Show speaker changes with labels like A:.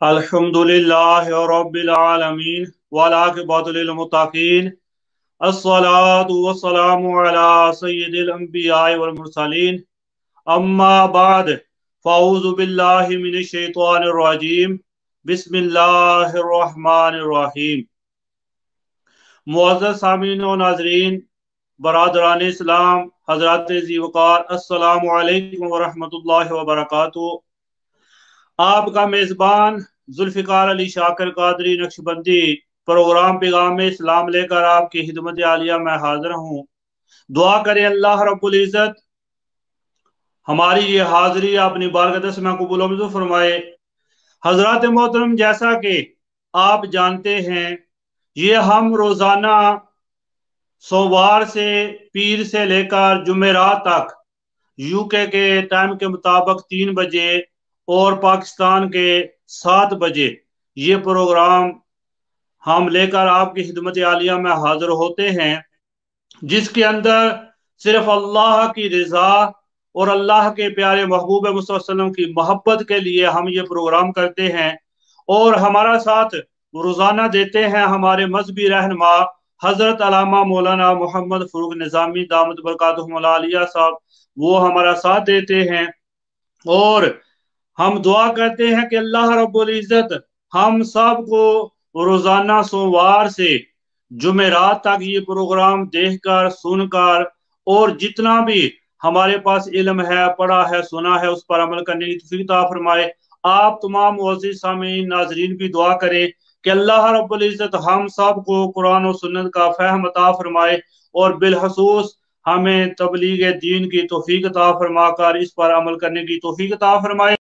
A: अल्हम्दुलिल्लाहि रब्बिल आलमीन वल-आक़िबतु लिल-मुत्तक़ीन अस्सलातु वस्सलामु अला सय्यिदिल अंबिया'i वल मुरसलीन अम्मा बाद फ़अऊज़ु बिल्लाहि मिनश शैतानिर रजीम बिस्मिल्लाहिर रहमानिर रहीम। मुअज़्ज़ज़ सामीन व नाज़रीन, बरादरान इस्लाम, हज़रात ज़ी-वक़ार, अस्सलामु अलैकुम व रहमतुल्लाहि व बरकातुहू। आपका मेज़बान ज़ुल्फ़िकार अली शाकिर क़ादरी नक्शबंदी प्रोग्राम पैगाम इस्लाम लेकर आपकी खिदमत आलिया में हाजिर हूँ। दुआ करें अल्लाह रब्बुल इज़्ज़त हमारी ये हाजिरी अपनी बारगाह में कबूल मंजूर फरमाए। हज़रात मोहतरम, जैसा कि आप जानते हैं, ये हम रोज़ाना सोमवार से पीर से लेकर जुमेरात तक यूके के टाइम के मुताबिक 3 बजे और पाकिस्तान के 7 बजे ये प्रोग्राम हम लेकर आपकी खिदमत आलिया में हाजिर होते हैं, जिसके अंदर सिर्फ अल्लाह की रज़ा और अल्लाह के प्यारे महबूब मुस्तफ़ा सल्लल्लाहु अलैहि वसल्लम की मोहब्बत के लिए हम ये प्रोग्राम करते हैं। और हमारा साथ रोज़ाना देते हैं हमारे मजहबी रहनुमा हज़रत अल्लामा मौलाना मोहम्मद फ़ारूक निज़ामी दामत बरकातुहुल आलिया साहब, वो हमारा साथ देते हैं। और हम दुआ करते हैं कि अल्लाह रब्बुल इज़्ज़त हम सब को रोज़ाना सोमवार से जुमेरात तक ये प्रोग्राम देखकर सुनकर और जितना भी हमारे पास इल्म है, पढ़ा है, सुना है, उस पर अमल करने की तौफीक अता फरमाए। आप तमाम मुअज़्ज़िज़ सामीन नाज़रीन भी दुआ करें कि अल्लाह रब्बुल इज़्ज़त हम सब को कुरान और सुन्नत का फ़हम अता फरमाए और बिलखसूस हमें तबलीग दीन की तौफीक अता फरमा कर इस पर अमल करने की तौफीक अता फरमाए।